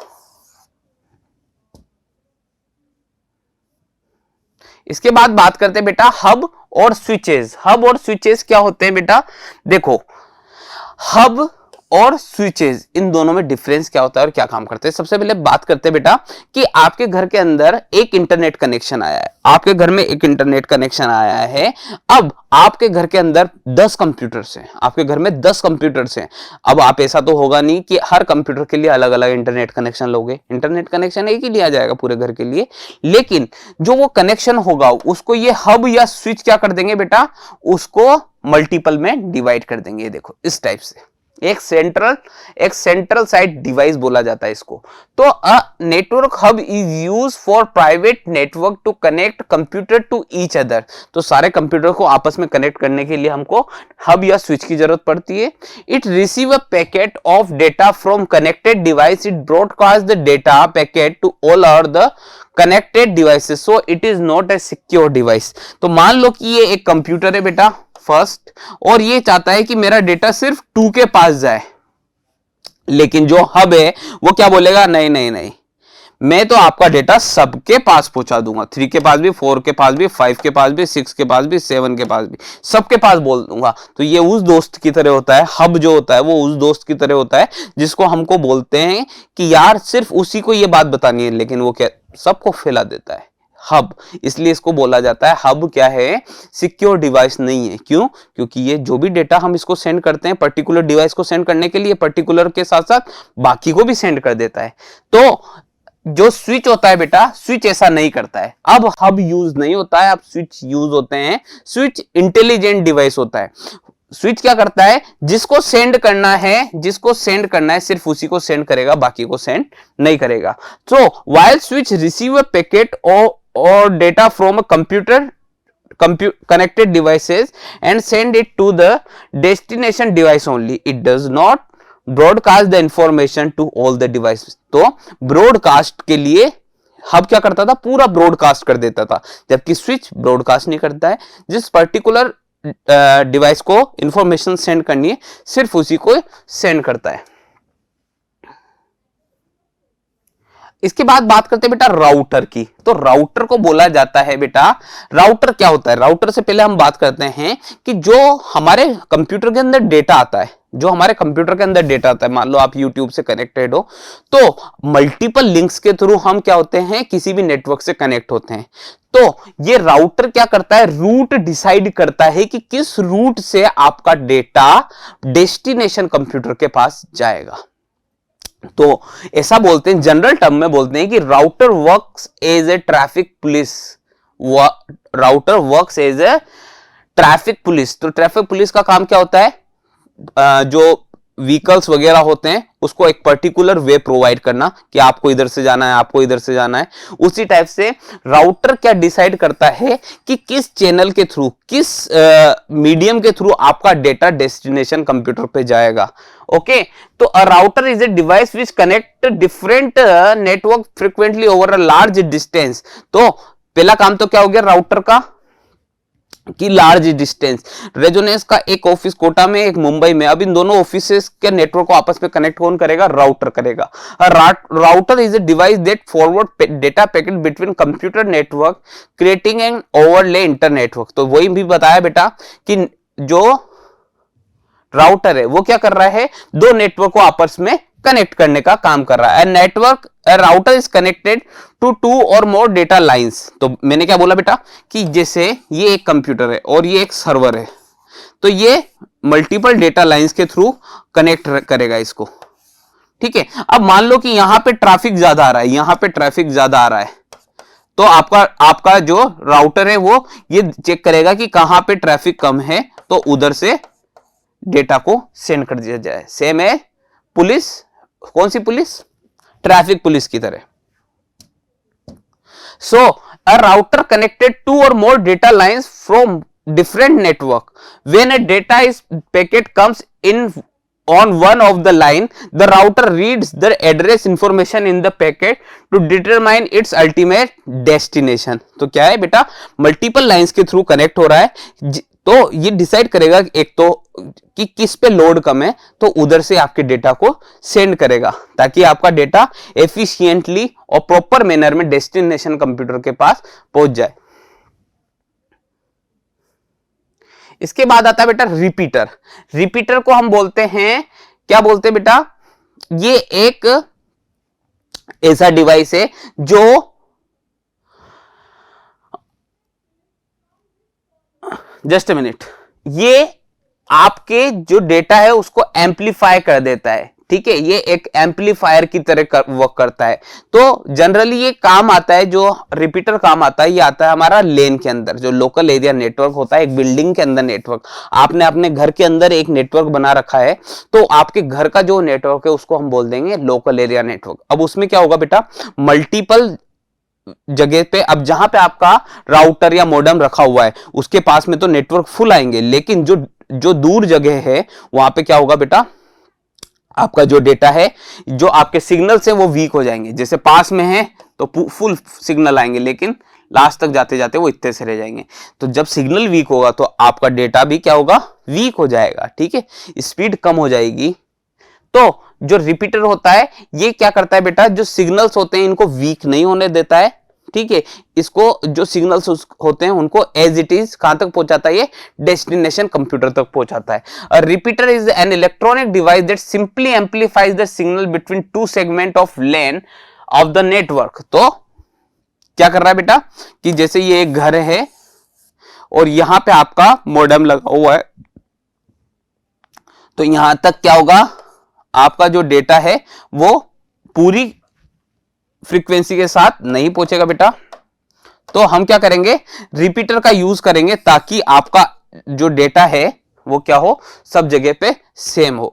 इसके बाद बात करते हैं बेटा हब और स्विचेस। हब और स्विचेस क्या होते हैं बेटा, देखो हब और स्विचेस, इन दोनों में डिफरेंस क्या होता है और क्या काम करते हैं। सबसे पहले बात करते हैं बेटा कि आपके घर के अंदर एक इंटरनेट कनेक्शन आया है, आपके घर में एक इंटरनेट कनेक्शन आया है। अब आपके घर के अंदर 10 कंप्यूटर्स हैं, आपके घर में 10 कंप्यूटर्स हैं। अब आप ऐसा तो होगा नहीं कि हर कंप्यूटर के लिए अलग अलग इंटरनेट कनेक्शन लोगे, इंटरनेट कनेक्शन एक ही लिया जाएगा पूरे घर के लिए। लेकिन जो वो कनेक्शन होगा उसको ये हब या स्विच क्या कर देंगे बेटा, उसको मल्टीपल में डिवाइड कर देंगे। देखो इस टाइप से एक सेंट्रल साइट डिवाइस बोला जाता है इसको। तो a network hub is use for private network to connect computer to each other. तो सारे कंप्यूटर को आपस में कनेक्ट करने के लिए हमको हब या स्विच की जरूरत पड़ती है। It receive a packet of data from connected device, it broadcast the data packet to all our the connected devices, so it is not a secure device. तो मान लो कि ये एक कंप्यूटर है बेटा फर्स्ट, और ये चाहता है कि मेरा डेटा सिर्फ 2 के पास जाए, लेकिन जो हब है वो क्या बोलेगा, नहीं नहीं नहीं, मैं तो आपका डेटा सबके पास पहुंचा दूंगा, 3 के पास भी, 4 के पास भी, 5 के पास भी, 6 के पास भी, 7 के पास भी, सबके पास बोल दूंगा। तो ये उस दोस्त की तरह होता है, हब जो होता है वो उस दोस्त की तरह होता है जिसको हमको बोलते हैं कि यार सिर्फ उसी को ये बात बतानी है, लेकिन वो क्या सबको फैला देता है, हब। इसलिए इसको बोला जाता है हब क्या है, सिक्योर डिवाइस नहीं है। क्यों? क्योंकि ये जो भी डेटा हम इसको सेंड करते हैं पर्टिकुलर डिवाइस को सेंड करने के लिए, पर्टिकुलर के साथ साथ बाकी को भी सेंड कर देता है। तो जो स्विच होता है बेटा, स्विच ऐसा नहीं करता है। अब हब यूज नहीं होता है, अब स्विच यूज होते हैं। स्विच इंटेलिजेंट डिवाइस होता है। स्विच क्या करता है, जिसको सेंड करना है सिर्फ उसी को सेंड करेगा, बाकी को सेंड नहीं करेगा। सो while switch receive a packet or data from a connected devices and send it to the destination device only, it does not broadcast the information to all the devices। तो broadcast के लिए hub क्या करता था, पूरा broadcast कर देता था, जबकि स्विच ब्रॉडकास्ट नहीं करता है। जिस पर्टिकुलर डिवाइस को इंफॉर्मेशन सेंड करनी है सिर्फ उसी को सेंड करता है। इसके बाद बात करते हैं बेटा राउटर की। तो राउटर को बोला जाता है बेटा, राउटर क्या होता है। राउटर से पहले हम बात करते हैं कि जो हमारे कंप्यूटर के अंदर डेटा आता है, मान लो आप YouTube से कनेक्टेड हो, तो मल्टीपल लिंक्स के थ्रू हम क्या होते हैं, किसी भी नेटवर्क से कनेक्ट होते हैं। तो ये राउटर क्या करता है, रूट डिसाइड करता है कि किस रूट से आपका डेटा डेस्टिनेशन कंप्यूटर के पास जाएगा। तो ऐसा बोलते हैं, जनरल टर्म में बोलते हैं कि router works as a traffic police. Router works as a traffic police. तो ट्रैफिक पुलिस का काम क्या होता है, जो व्हीकल्स वगैरह होते हैं उसको एक पर्टिकुलर वे प्रोवाइड करना कि आपको इधर से जाना है, आपको इधर से जाना है। उसी टाइप से राउटर क्या डिसाइड करता है कि किस चैनल के थ्रू, किस मीडियम के थ्रू आपका डेटा डेस्टिनेशन कंप्यूटर पे जाएगा। ओके, तो a router is a device which connect different network frequently over a large distance. तो पहला काम तो क्या हो गया राउटर का, कि लार्ज डिस्टेंस। रेजोनेंस का एक ऑफिस कोटा में, एक मुंबई में। अब इन दोनों ऑफिसेस के नेटवर्क को आपस में कनेक्ट कौन करेगा, राउटर करेगा। Router is a device that forward data packet between computer network creating an overlay inter network. तो वही भी बताया बेटा कि जो राउटर है वो क्या कर रहा है, दो नेटवर्क को आपस में कनेक्ट करने का काम कर रहा है। राउटर इज कनेक्टेड टू 2 और मोर डेटा लाइंस। तो मैंने क्या बोला बेटा कि जैसे ये एक कंप्यूटर है और ये एक सर्वर है, तो ये मल्टीपल डेटा लाइंस के थ्रू कनेक्ट करेगा इसको। ठीक है, अब मान लो कि यहां पे ट्रैफिक ज्यादा आ रहा है, तो आपका जो राउटर है वो ये चेक करेगा कि कहां पे ट्रैफिक कम है, तो उधर से डेटा को सेंड कर दिया जाए। सेम है पुलिस, कौन सी पुलिस, ट्रैफिक पुलिस की तरह। So a router connected 2 or more data lines from different network. When a data is packet comes in on one of the line, the router reads the address information in the packet to determine its ultimate destination. तो क्या है बेटा, multiple lines के through connect हो रहा है, तो ये डिसाइड करेगा एक तो कि किस पे लोड कम है, तो उधर से आपके डेटा को सेंड करेगा ताकि आपका डेटा एफिशिएंटली और प्रॉपर मैनर में डेस्टिनेशन कंप्यूटर के पास पहुंच जाए। इसके बाद आता है बेटा रिपीटर। रिपीटर को हम बोलते हैं क्या बोलते हैं बेटा, ये एक ऐसा डिवाइस है जो जस्ट अ मिनट, ये आपके जो डेटा है उसको एम्पलीफाई कर देता है, ठीक है, ये एक एम्पलीफायर की तरह वर्क करता है। तो जनरली ये काम आता है, जो रिपीटर काम आता है, ये आता है हमारा लेन के अंदर, जो लोकल एरिया नेटवर्क होता है, एक बिल्डिंग के अंदर नेटवर्क, आपने अपने घर के अंदर एक नेटवर्क बना रखा है, तो आपके घर का जो नेटवर्क है उसको हम बोल देंगे लोकल एरिया नेटवर्क। अब उसमें क्या होगा बेटा, मल्टीपल जगह पे, अब जहां पे आपका राउटर या मॉडेम रखा हुआ है उसके पास में तो नेटवर्क फुल आएंगे, लेकिन जो जो दूर जगह है वहां पे क्या होगा बेटा, आपका जो डेटा है, जो आपके सिग्नल्स हैं वो वीक हो जाएंगे। जैसे पास में है तो फुल सिग्नल आएंगे, लेकिन लास्ट तक जाते जाते वो इतने से रह जाएंगे। तो जब सिग्नल वीक होगा तो आपका डेटा भी क्या होगा, वीक हो जाएगा, ठीक है, स्पीड कम हो जाएगी। तो जो रिपीटर होता है ये क्या करता है बेटा, जो सिग्नल्स होते हैं इनको वीक नहीं होने देता है, ठीक है, इसको जो सिग्नल्स होते हैं उनको एज इट इज कहां तक पहुंचाता है, ये डेस्टिनेशन कंप्यूटर तक पहुंचाता है। अ repeater is an electronic device that simply amplifies the signal between two segment of lane of the network. तो क्या कर रहा है बेटा, कि जैसे ये एक घर है और यहां पे आपका मॉडेम लगा हुआ है, तो यहां तक क्या होगा, आपका जो डेटा है वो पूरी फ्रीक्वेंसी के साथ नहीं पहुंचेगा बेटा। तो हम क्या करेंगे, रिपीटर का यूज करेंगे ताकि आपका जो डेटा है वो क्या हो, सब जगह पे सेम हो।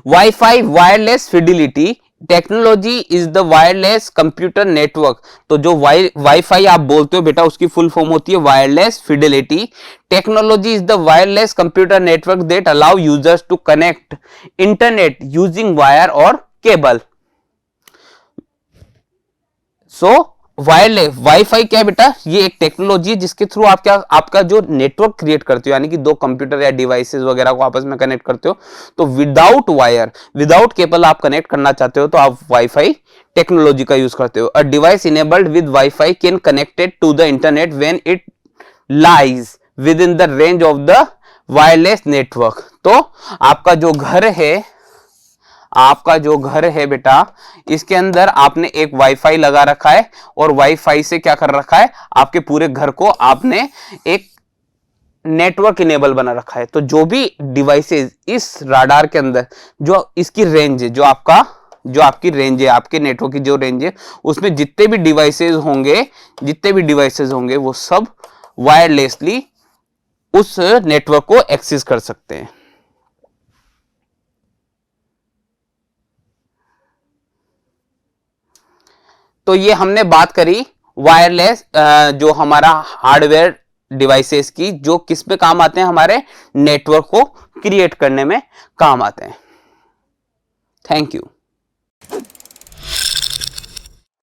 Wifi wireless fidelity technology is the wireless computer network. तो जो वाईफाई आप बोलते हो बेटा उसकी फुल फॉर्म होती है wireless fidelity technology is the wireless computer network that allow users to connect internet using wire और केबल। सो वायरलेस वाईफाई क्या है बेटा, ये एक टेक्नोलॉजी है जिसके थ्रू आप क्या, आपका जो नेटवर्क क्रिएट करते हो, यानी कि दो कंप्यूटर या डिवाइसेस वगैरह को आपस में कनेक्ट करते हो, तो विदाउट वायर विदाउट केबल आप कनेक्ट करना चाहते हो तो आप वाईफाई टेक्नोलॉजी का यूज करते हो। A device enabled with WiFi can connected to the internet when it lies within the range of the wireless network. तो आपका जो घर है, आपका जो घर है बेटा, इसके अंदर आपने एक वाईफाई लगा रखा है और वाईफाई से क्या कर रखा है, आपके पूरे घर को आपने एक नेटवर्क इनेबल बना रखा है। तो जो भी डिवाइसेस इस राडार के अंदर, जो इसकी रेंज है, जो आपकी रेंज है, आपके नेटवर्क की जो रेंज है, उसमें जितने भी डिवाइसेस होंगे वो सब वायरलेसली उस नेटवर्क को एक्सेस कर सकते हैं। तो ये हमने बात करी वायरलेस जो हमारा हार्डवेयर डिवाइसेस की, जो किस में काम आते हैं, हमारे नेटवर्क को क्रिएट करने में काम आते हैं। Thank you.